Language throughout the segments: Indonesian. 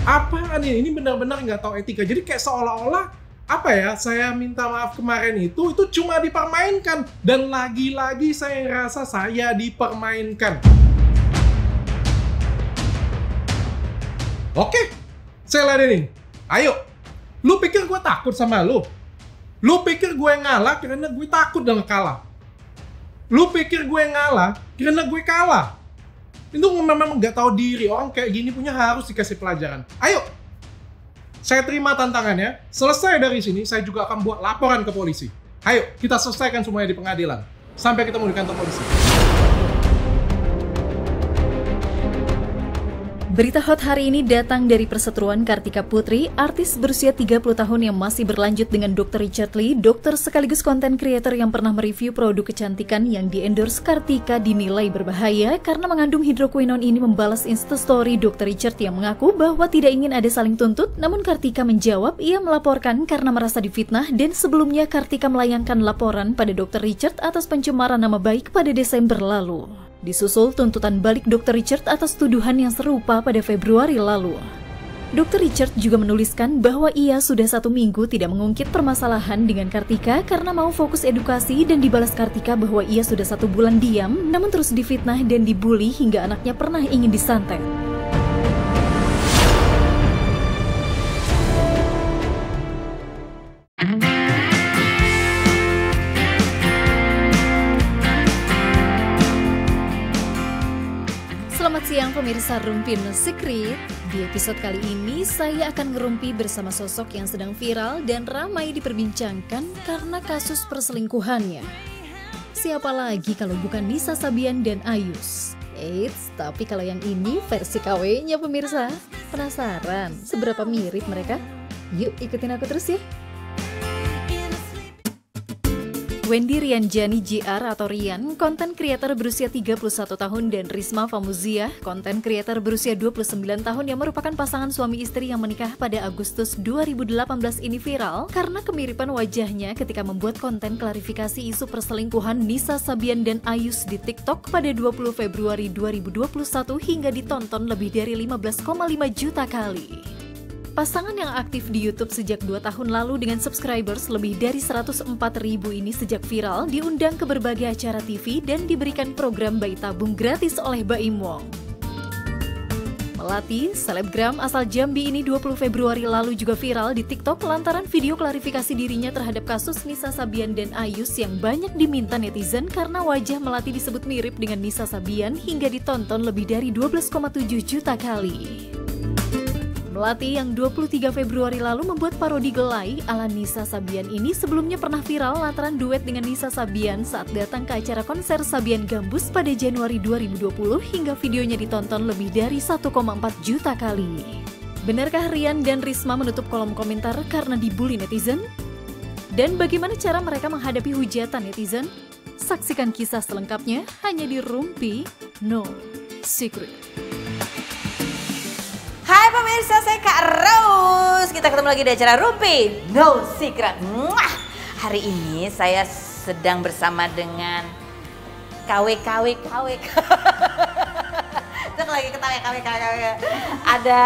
Apaan ini? Ini benar-benar nggak tahu etika. Jadi kayak seolah-olah apa ya? Saya minta maaf kemarin itu cuma dipermainkan dan lagi-lagi saya rasa saya dipermainkan. Oke, saya ladenin. Ayo, lu pikir gue takut sama lu? Lu pikir gue ngalah karena gue takut dengan kalah? Lu pikir gue ngalah karena gue kalah? Itu memang nggak tahu diri. Orang kayak gini punya harus dikasih pelajaran. Ayo, saya terima tantangannya. Selesai dari sini, saya juga akan buat laporan ke polisi. Ayo, kita selesaikan semuanya di pengadilan. Sampai ketemu di kantor polisi. Berita hot hari ini datang dari perseteruan Kartika Putri, artis berusia 30 tahun yang masih berlanjut dengan Dr. Richard Lee, dokter sekaligus konten creator yang pernah mereview produk kecantikan yang di-endorse Kartika dinilai berbahaya karena mengandung hidroquinone ini membalas instastory Dr. Richard yang mengaku bahwa tidak ingin ada saling tuntut, namun Kartika menjawab ia melaporkan karena merasa difitnah dan sebelumnya Kartika melayangkan laporan pada Dr. Richard atas pencemaran nama baik pada Desember lalu. Disusul tuntutan balik Dr. Richard atas tuduhan yang serupa pada Februari lalu. Dr. Richard juga menuliskan bahwa ia sudah 1 minggu tidak mengungkit permasalahan dengan Kartika karena mau fokus edukasi dan dibalas Kartika bahwa ia sudah 1 bulan diam namun terus difitnah dan dibully hingga anaknya pernah ingin disantet. Selamat siang pemirsa Rumpi No Secret. Di episode kali ini saya akan ngerumpi bersama sosok yang sedang viral dan ramai diperbincangkan karena kasus perselingkuhannya. Siapa lagi kalau bukan Nisa Sabian dan Ayus? Eits, tapi kalau yang ini versi KW-nya pemirsa. Penasaran seberapa mirip mereka? Yuk ikutin aku terus ya. Wendy Rianjani JR atau Rian, konten creator berusia 31 tahun dan Risma Famuzia, konten creator berusia 29 tahun yang merupakan pasangan suami istri yang menikah pada Agustus 2018 ini viral karena kemiripan wajahnya ketika membuat konten klarifikasi isu perselingkuhan Nisa Sabian dan Ayus di TikTok pada 20 Februari 2021 hingga ditonton lebih dari 15,5 juta kali. Pasangan yang aktif di YouTube sejak 2 tahun lalu dengan subscribers lebih dari 104.000 ini sejak viral diundang ke berbagai acara TV dan diberikan program bayi tabung gratis oleh Baim Wong. Melati, selebgram asal Jambi ini 20 Februari lalu juga viral di TikTok lantaran video klarifikasi dirinya terhadap kasus Nisa Sabian dan Ayus yang banyak diminta netizen karena wajah Melati disebut mirip dengan Nisa Sabian hingga ditonton lebih dari 12,7 juta kali. Melati yang 23 Februari lalu membuat parodi gelai ala Nisa Sabian ini sebelumnya pernah viral lantaran duet dengan Nisa Sabian saat datang ke acara konser Sabian Gambus pada Januari 2020 hingga videonya ditonton lebih dari 1,4 juta kali. Benarkah Rian dan Risma menutup kolom komentar karena dibully netizen? Dan bagaimana cara mereka menghadapi hujatan netizen? Saksikan kisah selengkapnya hanya di Rumpi No Secret. Hai pemirsa, saya Kak Rose. Kita ketemu lagi di acara Rumpi No Secret. Hari ini saya sedang bersama dengan KW. Itu lagi ketawa KW. Ada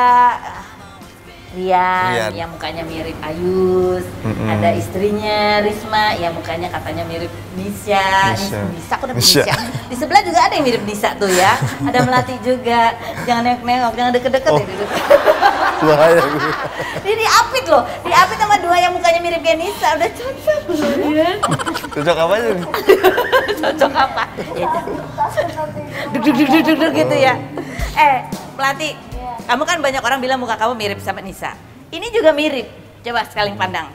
Rian yang mukanya mirip Ayus, ada istrinya Risma yang mukanya katanya mirip Nisa, aku udah Nisa. Di sebelah juga ada yang mirip Nisa tuh ya. Ada Melati juga. Jangan nengok, jangan deket-deket ya dulu. Bahaya. Ini diapit loh, diapit sama 2 yang mukanya mirip kayak Nisa, udah cocok loh ya. Cocok apa aja nih? Cocok apa? Duduk gitu ya. Melati, kamu kan banyak orang bilang muka kamu mirip sama Nisa. Ini juga mirip. Coba saling pandang.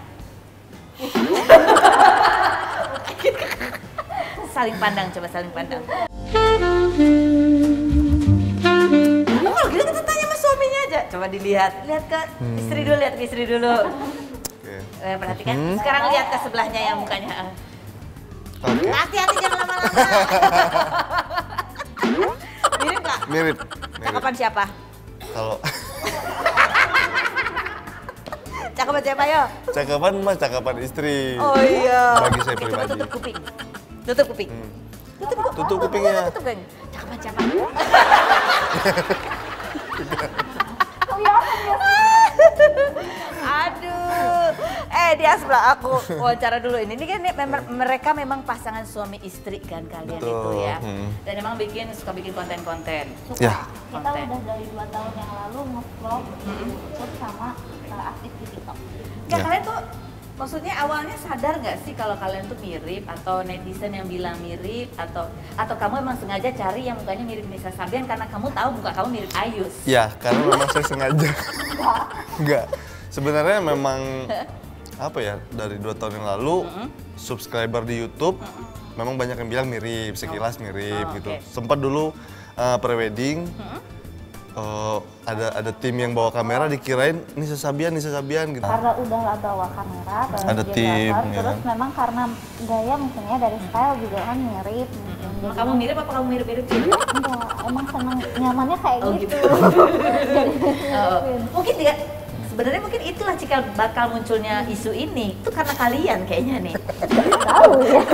Saling pandang, coba saling pandang. Kalau gitu kita tanya sama suaminya aja. Coba dilihat, lihat ke istri dulu, lihat ke istri dulu. Perhatikan. Sekarang lihat ke sebelahnya yang mukanya. Hati-hati jangan lama-lama. Mirip nggak? Mirip. Cakapan siapa? Kalau cakapan siapa yo? cakapan mah cakapan istri. Oh iya. Bagi saya Oke, pribadi. coba tutup kuping. Tutup kuping. Tutup kupingnya. Tutup kan? Cakapan siapa? Aduh, dia sebelah aku wawancara dulu ini. Ini kan mereka memang pasangan suami istri kan kalian. Betul. Itu ya. Dan emang suka bikin konten-konten. Suka. Ya. Kita udah dari 2 tahun yang lalu nge-vlog terus sama aktif di TikTok. Enggak, kalian tuh maksudnya awalnya sadar nggak sih kalau kalian tuh mirip, atau netizen yang bilang mirip, atau kamu emang sengaja cari yang mukanya mirip Nisa Sabian karena kamu tahu muka kamu mirip Ayus? Ya, karena memang saya sengaja. Enggak. Sebenarnya memang apa ya, dari 2 tahun yang lalu subscriber di YouTube memang banyak yang bilang mirip, sekilas mirip gitu. Okay. Sempat dulu prewedding ada tim yang bawa kamera dikirain Nisa Sabian gitu. Karena udah bawa kamera, Ada tim, ya terus kan? memang karena gaya mungkin ya dari style juga kan mirip. Emang kamu mirip apa kamu mirip-mirip sih? Enggak, emang seneng nyamannya kayak gitu. Mungkin dia sebenarnya mungkin itulah cikal bakal munculnya isu ini. Itu karena kalian kayaknya nih. Tahu ya.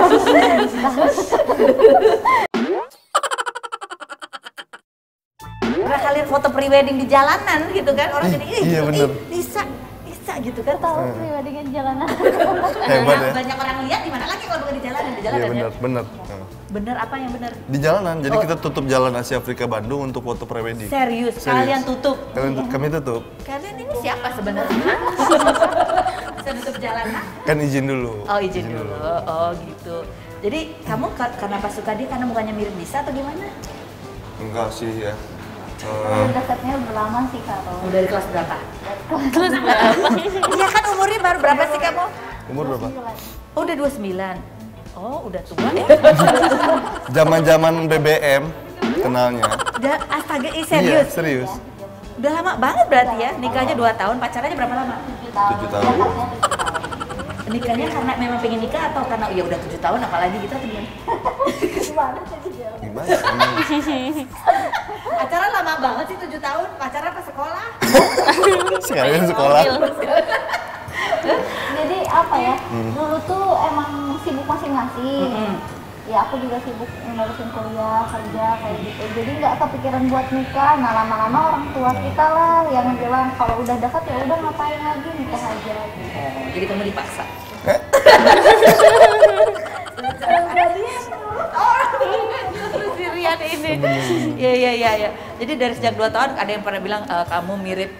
Karena kalian foto prewedding di jalanan gitu kan, orang jadi iya, bener. Nisa gitu kan. Tahu pribadinya jalanan. Hebat ya. Banyak orang lihat di mana lagi kalau bukan di jalanan, Iya benar. Bener apa yang bener? Di jalanan, jadi kita tutup jalan Asia Afrika Bandung untuk foto prewedding. Serius, kalian tutup? Kami tutup. Kalian ini siapa sebenarnya? Bisa tutup jalanan? Kan izin dulu. Oh izin dulu, oh gitu. Jadi kamu kenapa suka dia karena mukanya mirip Nisa atau gimana? Enggak sih ya. Dekatnya udah lama sih Karo. Udah dari kelas berapa? Kelas berapa? Iya kan umurnya baru berapa sih kamu? Umur berapa? Oh udah 29. Oh udah tua ya? Zaman-zaman BBM kenalnya. Udah astaga, Iya, serius? serius. Udah lama banget berarti ya? Nikahnya 2 tahun, pacarannya berapa lama? 7 tahun. Nikahnya karena memang pengen nikah atau karena ya udah 7 tahun apalagi gitu atau gimana? Gimana? Pacaran lama banget sih 7 tahun, pacaran pas sekolah? Sekalian sekolah. Jadi apa ya? Dulu tuh emang sibuk masing-masing. Ya aku juga sibuk ngurusin kuliah, kerja kayak gitu. Jadi nggak kepikiran buat nikah. Nah lama-lama orang tua kita lah yang bilang kalau udah dekat ya udah ngapain lagi nikah aja. Gitu. Jadi kamu dipaksa? Sirian ini. Iya. Jadi dari sejak 2 tahun ada yang pernah bilang kamu mirip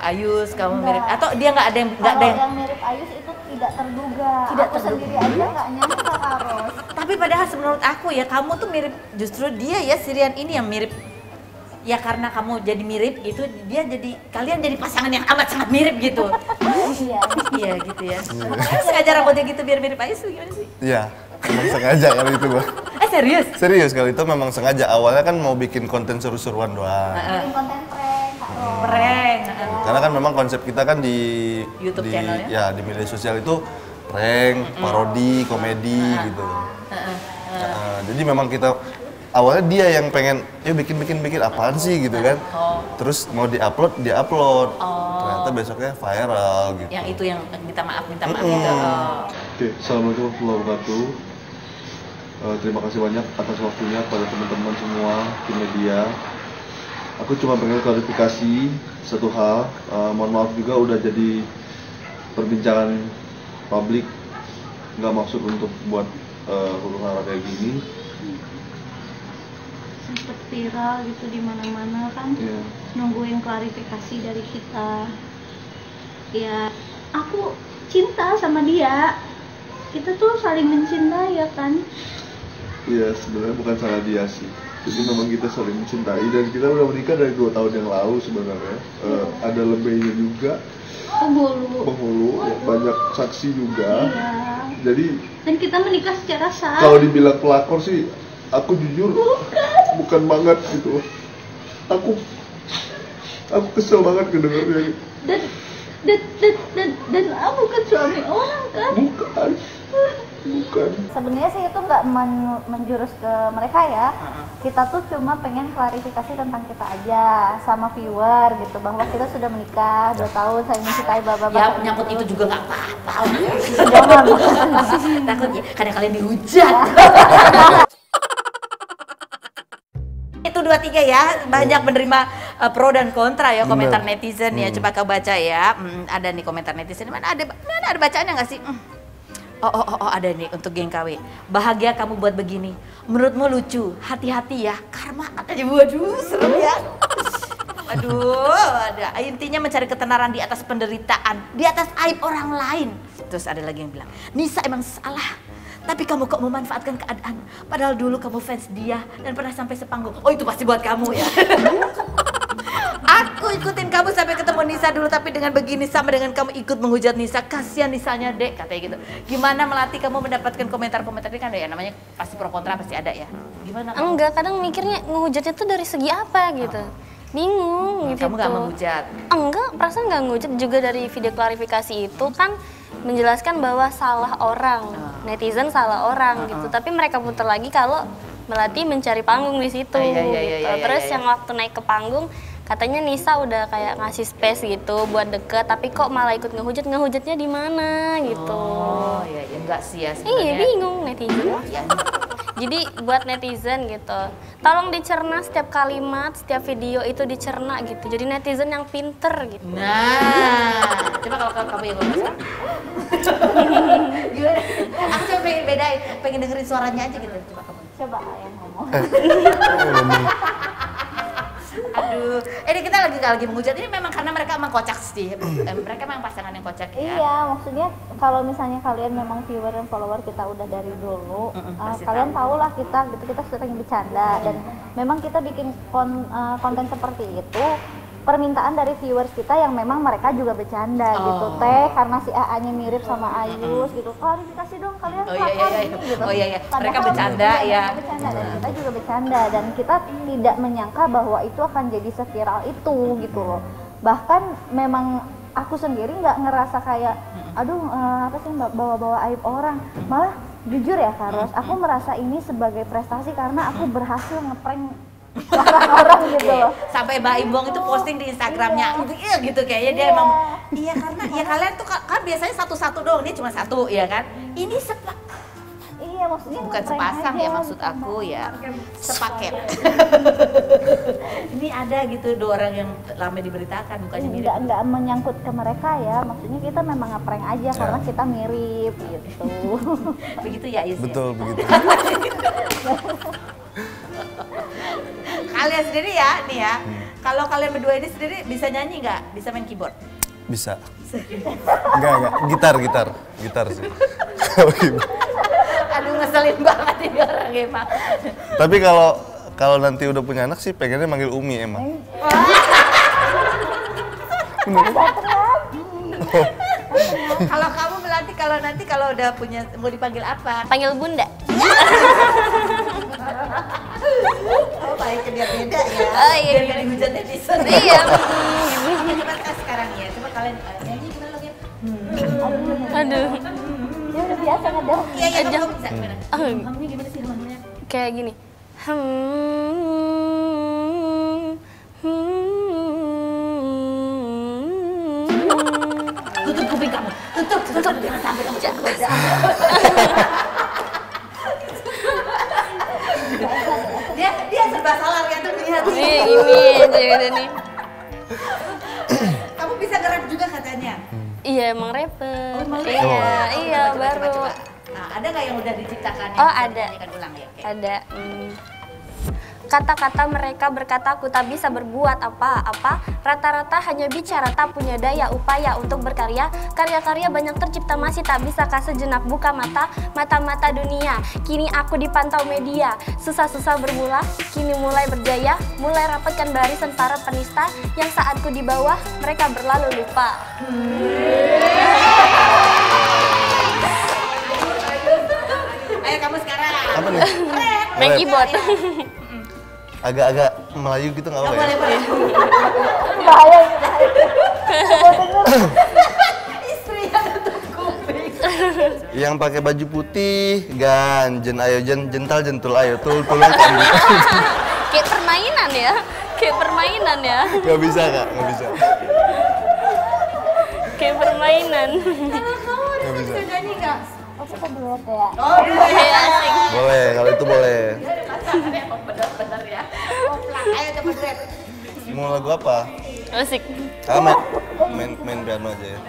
Ayus, kamu mirip, atau dia nggak ada yang yang mirip Ayus itu tidak terduga. Tidak aku terduga. sendiri aja nggak nyangka Karos. Tapi padahal menurut aku ya kamu tuh mirip, justru dia ya Sirian ini yang mirip. Ya karena kamu jadi mirip gitu, kalian jadi pasangan yang amat sangat mirip gitu. Iya. Iya gitu ya. Sengaja rambutnya gitu biar mirip Ayus gimana sih? Iya, memang sengaja kali itu gua. Serius? Serius kali itu memang sengaja. Awalnya kan mau bikin konten seru-seruan doang. Bikin konten prank, Karos. Prank. Karena kan memang konsep kita kan di YouTube channelnya? Ya, di media sosial itu prank, parodi, komedi gitu. Jadi memang kita awalnya dia yang pengen, yuk bikin apaan sih gitu kan. Terus mau diupload. Ternyata besoknya viral gitu. Yang itu yang minta maaf gitu. Oke, assalamualaikum warahmatullahi wabarakatuh. Terima kasih banyak atas waktunya pada teman-teman semua di media. Aku cuma pengen klarifikasi satu hal. Mohon maaf juga udah jadi perbincangan publik. Nggak maksud untuk buat huru-hara kayak gini. Sempet viral gitu di mana-mana kan. Iya. Nungguin klarifikasi dari kita. Ya, aku cinta sama dia. Kita tuh saling mencintai ya kan. Iya, sebenarnya bukan salah dia sih. Jadi memang kita saling mencintai dan kita udah menikah dari 2 tahun yang lalu sebenarnya. Ada lebihnya juga. Penghulu, banyak saksi juga. Iya. Jadi Dan kita menikah secara sah. kalau dibilang pelakor sih, aku jujur bukan banget gitu. Aku kesel banget kedengarnya. Dan aku kan suami orang kan. Bukan. Sebenarnya sih itu nggak menjurus ke mereka ya. Kita tuh cuma pengen klarifikasi tentang kita aja sama viewer gitu, bahwa kita sudah menikah 2 tahun, saya mencintai bapak-bapak. Ya nyangkut itu juga nggak apa-apa. Jangan. Takut ya, kadang kalian dihujat. Itu 23 ya, banyak menerima pro dan kontra ya komentar Bener. netizen ya. Coba kau baca ya. Ada nih komentar netizen. Mana ada bacaannya nggak sih? Oh, ada nih untuk geng KW. Bahagia kamu buat begini. Menurutmu lucu. Hati-hati ya. Karma katanya. Waduh, serem ya. Aduh, ada. Intinya mencari ketenaran di atas penderitaan, di atas aib orang lain. Terus ada lagi yang bilang, Nisa emang salah. Tapi kamu kok memanfaatkan keadaan. Padahal dulu kamu fans dia dan pernah sampai sepanggung. Oh, itu pasti buat kamu ya. Aku ikutin kamu sampai ketemu Nisa dulu, tapi dengan begini sama dengan kamu ikut menghujat Nisa. Kasihan Nisanya, Dek, katanya gitu. Gimana Melati kamu mendapatkan komentar-komentar ini kan ya namanya pasti pro kontra pasti ada ya. Gimana kamu? Enggak, kadang mikirnya ngehujatnya tuh dari segi apa gitu. Bingung gitu. Kamu gak menghujat? Enggak, perasaan gak ngehujat. Juga dari video klarifikasi itu kan menjelaskan bahwa salah orang, netizen salah orang gitu. Tapi mereka putar lagi kalau Melati mencari panggung di situ gitu. Terus yang waktu naik ke panggung katanya Nisa udah kayak ngasih space gitu buat deket, tapi kok malah ikut ngehujatnya di mana gitu. Oh ya enggak sih ya sebenarnya. Iya, bingung netizen. Ya. Jadi buat netizen gitu, tolong dicerna setiap kalimat, setiap video itu dicerna gitu. Jadi netizen yang pinter gitu. Nah, coba kalau kamu yang ngomong sekarang. Gimana? Aku coba pengen bedain, pengen dengerin suaranya aja gitu. Coba kamu. Coba yang ngomong. Aduh, ini kita lagi menghujat. Ini memang karena mereka emang kocak sih. Mereka memang pasangan yang kocak ya. Iya, maksudnya kalau misalnya kalian memang viewer dan follower kita udah dari dulu, kalian tahu lah kita sering bercanda dan memang kita bikin konten seperti itu permintaan dari viewers kita yang memang mereka juga bercanda gitu. Karena si AA-nya mirip sama Ayus gitu. Klarifikasi dong kalian ini gitu. Mereka bercanda ya. Mereka bercanda dan kita juga bercanda dan kita tidak menyangka bahwa itu akan jadi seviral itu gitu loh. Bahkan memang aku sendiri nggak ngerasa kayak aduh apa sih bawa-bawa aib orang. Malah jujur ya Karos, aku merasa ini sebagai prestasi karena aku berhasil ngeprank orang-orang gitu loh. Sampai Mbak Imbong itu posting di Instagramnya gitu kayaknya dia emang karena ya kalian tuh kan biasanya satu-satu doang, dia cuma satu ya kan. Ini Iya, maksudnya bukan sepasang aja, ya maksud aku ya. Sepaket. Ini ada gitu dua orang yang lama diberitakan mukanya mirip. Enggak menyangkut ke mereka ya. Maksudnya kita memang ngeprank aja karena kita mirip gitu. Begitu ya Is? Betul, begitu. Kalian sendiri ya, nih ya. Kalau kalian berdua ini sendiri bisa nyanyi nggak? Bisa main keyboard? Bisa. Enggak. Gitar sih. Aduh ngeselin banget ini orang emang. Tapi kalau nanti udah punya anak sih pengennya manggil Umi emang. Kalau kamu Melati, kalau udah punya mau dipanggil apa? Panggil Bunda. Oh baiknya dia beda ya. Oh iya. Biar gak dihujat netizen. Iya. Coba sekarang ya, coba kalian nyanyi gimana lagi? Aduh. Dia udah biasa ngedance. Iya, kamu bisa gimana? Kamunya gimana sih namanya? Kayak gini. Tutup kuping kamu, tutup, jangan sampai kamu jatuh. Dia serba salah ya tuh lihat. Ini aja nih. Kamu bisa nge-rap juga katanya. Iya, emang rapper. Emang Iya, coba, baru. coba. Nah, ada nggak yang udah diciptakan? Oh, ada. Nyanyikan ulang ya. Oke. Ada. Kata-kata mereka berkata aku tak bisa berbuat apa-apa. Rata-rata hanya bicara tak punya daya upaya untuk berkarya. Karya-karya banyak tercipta masih tak bisakah sejenak buka mata-mata dunia. Kini aku dipantau media. Susah-susah bermula, kini mulai berjaya. Mulai rapatkan barisan para penista yang saatku di bawah mereka berlalu lupa. Ayo kamu sekarang. Apa nih? Main keyboard. Agak-agak Melayu gitu nggak apa ya? Boleh. Bahaya. Istri yang tutup kuping. Yang pakai baju putih, ganjen ayo jental jentul ayo tulang kambing. Kayak permainan ya. Nggak bisa Kak, nggak bisa. Kayak permainan. Kalau kamu Nggak bisa. bisa nyanyi nggak? Aku kok duet ya. Oh, Kayak asik. Boleh, kalau itu boleh. Emang bener-bener ya. Oplak, ayo coba duet. Mau lagu apa? Asik. Main piano aja ya.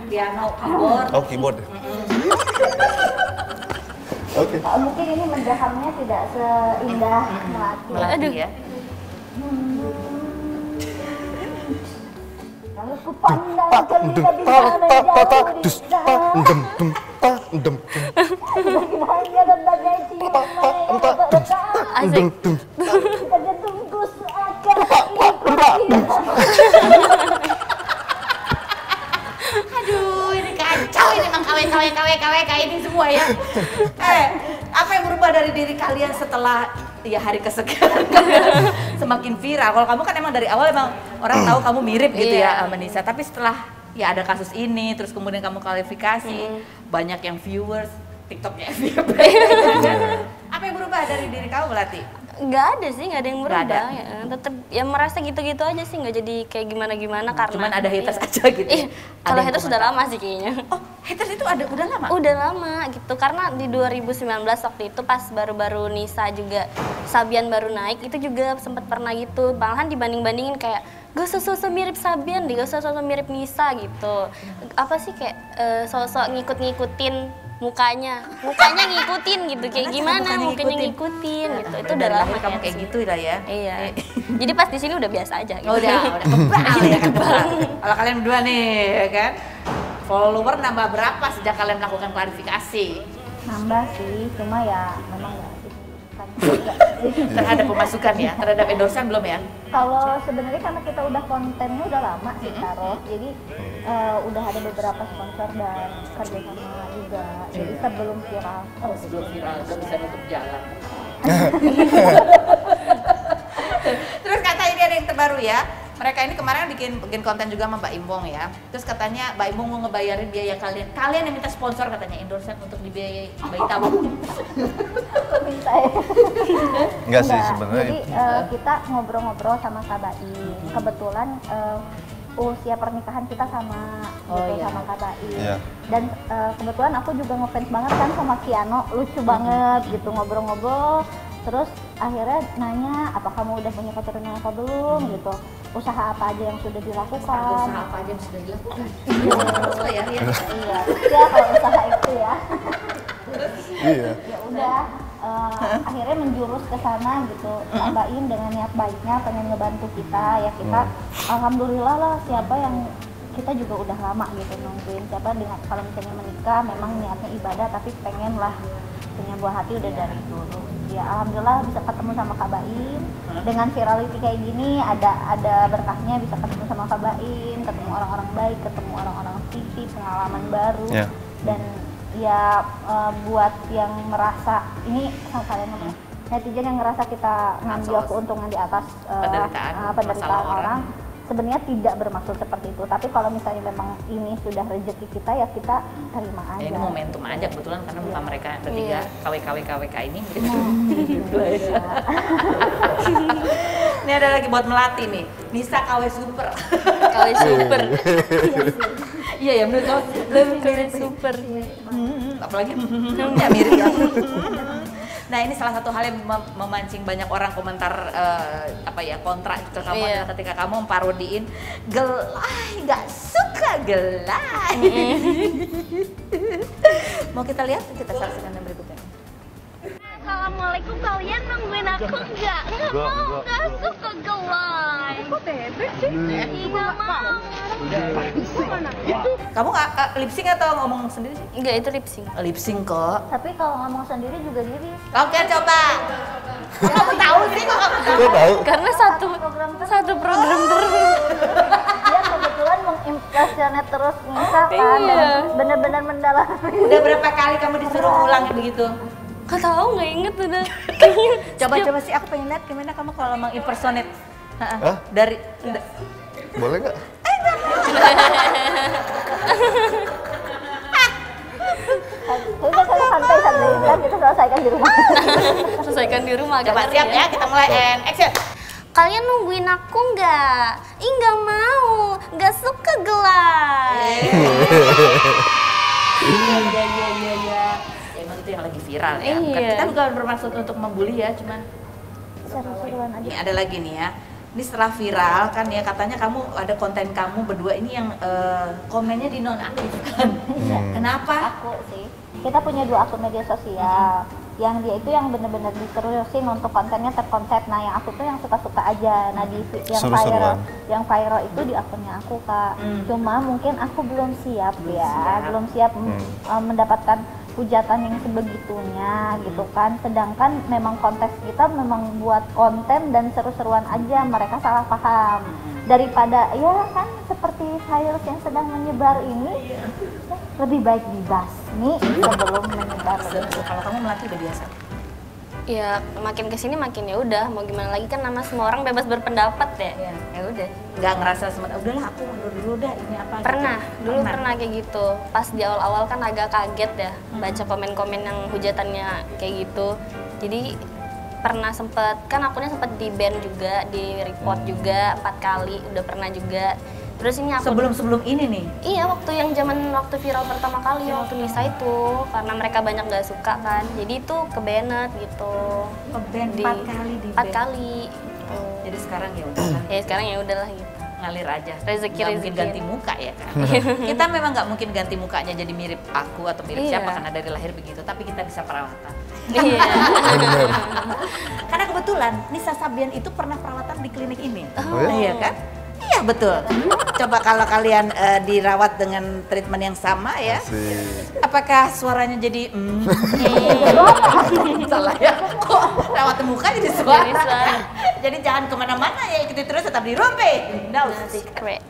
Piano, keyboard. Oh, keyboard. Oke. Mungkin ini mendahamnya tidak seindah Melati. Melati ya. Kalau ku pandang telinga bintang menjauh di sana. Hanya berbagai ciuman yang berdekat. Asik. Terjentungku seakan ikuti. Aduh, ini kacau ini emang KW ini semua ya. Apa yang berubah dari diri kalian setelah ya hari kesekian semakin viral? Kalau kamu kan emang dari awal emang orang tahu kamu mirip gitu ya sama Nisa, tapi setelah ya ada kasus ini, terus kemudian kamu kualifikasi, banyak yang viewers, TikToknya FYP. Apa yang berubah dari diri kamu, Melati? Nggak ada sih, nggak ada yang berubah. ada. Ya, tetap ya merasa gitu-gitu aja sih, nggak jadi kayak gimana-gimana karena. Cuman ada haters aja gitu. Kalau haters sudah lama sih kayaknya. Oh, haters itu ada udah lama? Udah lama gitu, karena di 2019 waktu itu pas baru-baru Nisa juga, Sabian baru naik, itu juga sempat pernah gitu. Malahan dibanding-bandingin kayak, gak usah sosok mirip Sabian deh, gak usah sosok mirip Nisa gitu. Apa sih kayak sosok ngikut-ngikutin mukanya ngikutin gitu, kayak gimana mukanya ngikutin gitu. Itu udah lama kamu kayak gitu lah ya. Iya. Jadi pas di sini udah biasa aja gitu. Udah kebal ya, kebal. Kalau kalian berdua nih, ya kan? Follower nambah berapa sejak kalian melakukan klarifikasi? Nambah sih, cuma ya memang nggak signifikan juga. Terhadap pemasukan ya, terhadap endorsean belum ya? Kalau sebenarnya karena kita udah kontennya udah lama sih taruh, jadi udah ada beberapa sponsor dan kerjasama juga. Jadi sebelum viral. Oh, sebelum viral udah bisa nutup jalan. Terus kata ini ada yang terbaru ya. Mereka ini kemarin bikin konten juga sama Mbak Imbong ya. Terus katanya Mbak Imbong mau ngebayarin biaya kalian. Kalian yang minta sponsor katanya endorsean untuk dibiayai bayi tabung. Kok minta ya? Enggak sih sebenarnya. Jadi kita ngobrol-ngobrol sama Kak Baim. Kebetulan usia pernikahan kita sama sama Kak Baim. Iya. Dan kebetulan aku juga ngefans banget kan sama Kiano, lucu banget gitu ngobrol-ngobrol. Terus akhirnya nanya, apa kamu udah punya keturunan apa belum gitu, usaha apa aja yang sudah dilakukan. Usaha apa aja yang sudah dilakukan? Oh ya, iya. Ya kalau usaha itu ya. Iya. Ya udah, akhirnya menjurus ke sana gitu. Baim dengan niat baiknya pengen ngebantu kita, ya kita alhamdulillah lah, siapa yang kita juga udah lama gitu nungguin siapa dengan kalau misalnya menikah memang niatnya ibadah tapi pengen lah punya buah hati udah dari dulu. Ya alhamdulillah bisa ketemu sama Kak Baim. Dengan virality kayak gini ada berkahnya, bisa ketemu sama Kak Baim, ketemu orang-orang baik, ketemu orang-orang TV, pengalaman baru. Yeah. Dan ya buat yang merasa ini sama kalian ngomong netizen yang ngerasa kita ngambil keuntungan di atas penderitaan orang, sebenarnya tidak bermaksud seperti itu. Tapi kalau misalnya memang ini sudah rezeki kita, ya kita terima aja. Ya, ini momentum aja kebetulan karena muka mereka yang ketiga KWK ini. Ini ada lagi buat Melati nih, Nisa KW Super. KW Super. Iya ya, menurut kamu lebih mirip Super. Apalagi ya mirip ya. Nah ini salah satu hal yang memancing banyak orang komentar kontra ke kamu adalah ketika kamu memparodiin gelai, nggak suka gelai. Mau kita lihat, kita saksikan yang berikutnya. Assalamualaikum, kalian nungguin aku nggak? Nggak suka gelai. Kok bebek sih? Nggak mau. Kamu lip sync atau ngomong sendiri sih? Enggak, itu lip sync. Lip sync kok. Tapi kalau ngomong sendiri juga diri. Oke, coba. Kamu tahu sih kok kamu tahu? Gue tahu. Karena satu program terus. Dia kebetulan mengimpresionate terus Nisa kan, benar-benar mendalami. Udah berapa kali kamu disuruh ngulang begitu? Gak tahu, nggak inget udah. Coba sih, aku pengen lihat gimana kamu kalau mengimpersonate. Hah? Dari Boleh nggak? Udah kalau santai kan kita selesaikan di rumah. Selesaikan di rumah. Coba siap ya, kita mulai and action. Kalian nungguin aku nggak? Ih, nggak mau, nggak suka gelai. Iya. Emang itu yang lagi viral ya. Bukan, kita bukan bermaksud untuk membuli ya, cuman Seru-seruan aja. ini ada lagi nih ya. Ini setelah viral kan ya, katanya kamu ada konten kamu berdua ini yang komennya dinonaktifkan. Kenapa? Aku sih, kita punya 2 akun media sosial. Yang dia itu yang bener-bener diterusin untuk kontennya terkonsep. Nah, yang aku tuh yang suka-suka aja. Nah, di yang viral itu di akunnya aku, Kak. Cuma mungkin aku belum siap belum siap mendapatkan hujatan yang sebegitunya gitu kan. Sedangkan memang konteks kita memang buat konten dan seru-seruan aja, mereka salah paham. Daripada ya kan seperti virus yang sedang menyebar ini, lebih baik dibasmi sebelum menyebar. Kalau kamu Melati udah biasa? Ya makin kesini makin ya udah, mau gimana lagi kan, nama semua orang bebas berpendapat ya. Ya udah, nggak ngerasa udahlah aku mundur dulu dah, ini apa? Pernah, gitu. dulu pernah kayak gitu. Pas di awal-awal kan agak kaget ya, baca komen-komen yang hujatannya kayak gitu. Jadi pernah sempet, kan akunnya sempet di-ban juga, di-report juga 4 kali, udah pernah juga. Terus ini aku sebelum ini nih? Iya, waktu viral pertama kali, waktu Nisa itu, karena mereka banyak gak suka kan, jadi itu ke-banned gitu. Ke-ban 4 kali di 4 kali. Jadi sekarang ya udah kan? Ya sekarang ya udahlah gitu. Ngalir aja. Rezeki mungkin ganti muka ya kan? Kita memang nggak mungkin ganti mukanya jadi mirip aku atau mirip siapa karena dari lahir begitu, tapi kita bisa perawatan. Iya. Karena kebetulan Nisa Sabian itu pernah perawatan di klinik ini. Oh ya? Iya kan? Iya betul. Coba kalau kalian dirawat dengan treatment yang sama ya, apakah suaranya jadi salah ya? Kok rawat muka jadi suara? Jadi jangan kemana-mana ya, ikuti terus tetap di Rumpi. Secret.